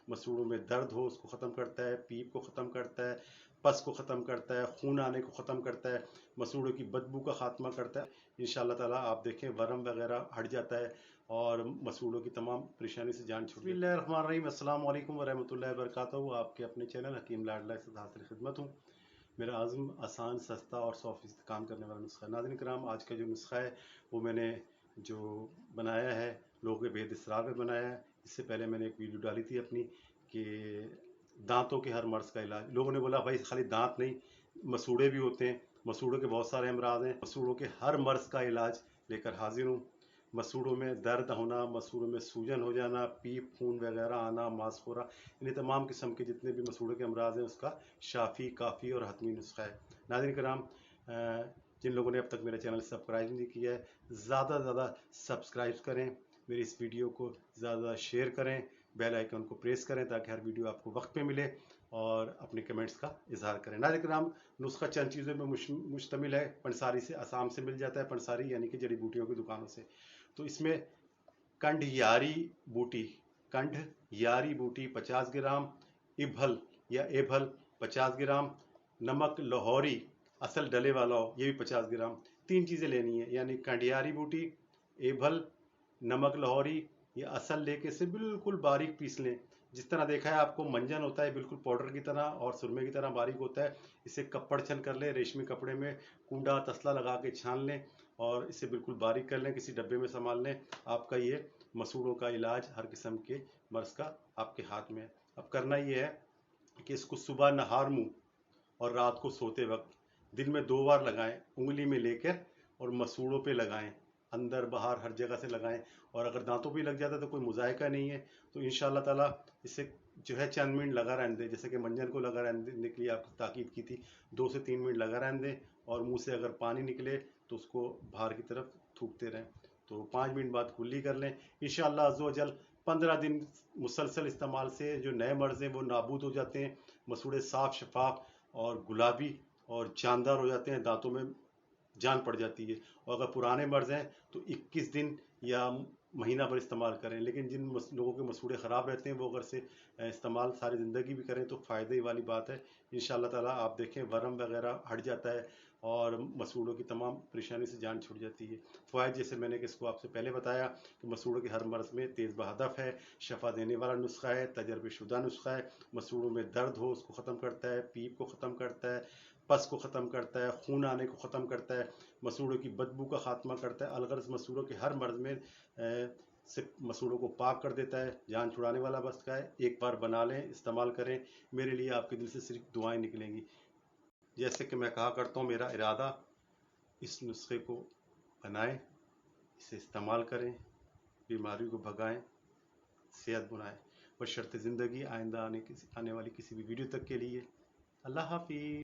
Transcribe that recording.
मसूड़ों में दर्द हो उसको ख़त्म करता है, पीप को ख़त्म करता है, पस को ख़त्म करता है, खून आने को ख़त्म करता है, मसूड़ों की बदबू का ख़ात्मा करता है। इंशाअल्लाह ताला आप देखें वरम वगैरह हट जाता है और मसूड़ों की तमाम परेशानी से जान छूट। बिस्मिल्लाहिर्रहमानिर्रहीम, अस्सलाम वालेकुम वरहमतुल्लाहि वबरकातुहू। आपके अपने चैनल हकीम लाडला से हासिल खिदमत हूँ। मेरा आज़म आसान, सस्ता और 100% काम करने वाला नुस्खा। नाज़रीन किराम, आज का जो नुस्खा है वो मैंने जो बनाया है लोगों के बेहद इसरार में बनाया है। इससे पहले मैंने एक वीडियो डाली थी अपनी कि दांतों के हर मर्ज़ का इलाज। लोगों ने बोला भाई खाली दांत नहीं, मसूड़े भी होते हैं, मसूड़ों के बहुत सारे अमराज हैं, मसूड़ों के हर मर्ज़ का इलाज लेकर हाजिर हूँ। मसूड़ों में दर्द होना, मसूड़ों में सूजन हो जाना, पीप खून वगैरह आना, मांसखोरा, इन्हें तमाम किस्म के जितने भी मसूड़ों के अमराज हैं उसका शाफ़ी, काफ़ी और हतमी नुस्खा है। नाज़रीन किराम, जिन लोगों ने अब तक मेरा चैनल सब्सक्राइब नहीं किया है, ज़्यादा से ज़्यादा सब्सक्राइब करें, मेरी इस वीडियो को ज़्यादा शेयर करें, बेल आइकन को प्रेस करें ताकि हर वीडियो आपको वक्त पे मिले और अपने कमेंट्स का इजहार करें। नाज़रीन किराम, नुस्खा चंद चीज़ों में मुश्तमिल है। पंसारी से, आसाम से मिल जाता है पंसारी, यानी कि जड़ी बूटियों की दुकानों से। तो इसमें कंड यारी बूटी 50 ग्राम, इभल या एभल 50 ग्राम, नमक लाहौरी असल डले वाला हो ये भी 50 ग्राम। 3 चीज़ें लेनी है, यानी कंडियारी बूटी, एभल, नमक लाहौरी, ये असल लेके से बिल्कुल बारीक पीस लें। जिस तरह देखा है आपको मंजन होता है बिल्कुल पाउडर की तरह और सुरमे की तरह बारीक होता है। इसे कपड़ छन कर लें, रेशमी कपड़े में कूड़ा तसला लगा के छान लें और इसे बिल्कुल बारीक कर लें, किसी डब्बे में संभाल लें। आपका ये मसूड़ों का इलाज हर किस्म के मर्ज़ का आपके हाथ में है। अब करना ये है कि इसको सुबह नहार मुँह और रात को सोते वक्त दिन में 2 बार लगाएं, उंगली में लेकर और मसूड़ों पे लगाएं, अंदर बाहर हर जगह से लगाएं। और अगर दांतों पे लग जाता है तो कोई मुज़ायका नहीं है, तो इंशाअल्लाह ताला इसे जो है चंद मिनट लगा रहने दें। जैसे कि मंजन को लगा रहने के लिए आपको ताकीद की थी, 2 से 3 मिनट लगा रहने दें और मुंह से अगर पानी निकले तो उसको बाहर की तरफ थूकते रहें। तो 5 मिनट बाद कुल्ली कर लें। इंशाअल्लाह अज़्ज़ व जल 15 दिन मुसलसल इस्तेमाल से जो नए मर्ज़ हैं वो नाबूद हो जाते हैं। मसूड़े साफ शफाफ और गुलाबी और जानदार हो जाते हैं, दांतों में जान पड़ जाती है। और अगर पुराने मर्ज़ हैं तो 21 दिन या महीना भर इस्तेमाल करें। लेकिन जिन लोगों के मसूड़े ख़राब रहते हैं वो अगर से इस्तेमाल सारी ज़िंदगी भी करें तो फ़ायदे वाली बात है। इंशाअल्लाह ताला आप देखें वरम वगैरह हट जाता है और मसूड़ों की तमाम परेशानी से जान छूट जाती है। फ़वाइद जैसे मैंने कि इसको आपसे पहले बताया कि मसूड़ों के हर मर्ज़ में तेज़ बहदफ़ है, शफ़ा देने वाला नुस्खा है, तजर्बेशुदा नुस्खा है। मसूड़ों में दर्द हो उसको ख़त्म करता है, पीप को ख़त्म करता है, पस को ख़त्म करता है, खून आने को ख़त्म करता है, मसूड़ों की बदबू का ख़ात्मा करता है। अलगर्ज़ मसूड़ों के हर मर्ज़ में से मसूड़ों को पाक कर देता है, जान छुड़ाने वाला बस का है। एक बार बना लें, इस्तेमाल करें, मेरे लिए आपके दिल से सिर्फ दुआएं निकलेंगी। जैसे कि मैं कहा करता हूँ, मेरा इरादा इस नुस्खे को बनाएं, इसे इस्तेमाल करें, बीमारी को भगाएं, सेहत बनाएं। बशर्ते ज़िंदगी आइंदा आने वाली किसी भी वीडियो तक के लिए अल्लाह हाफिज़।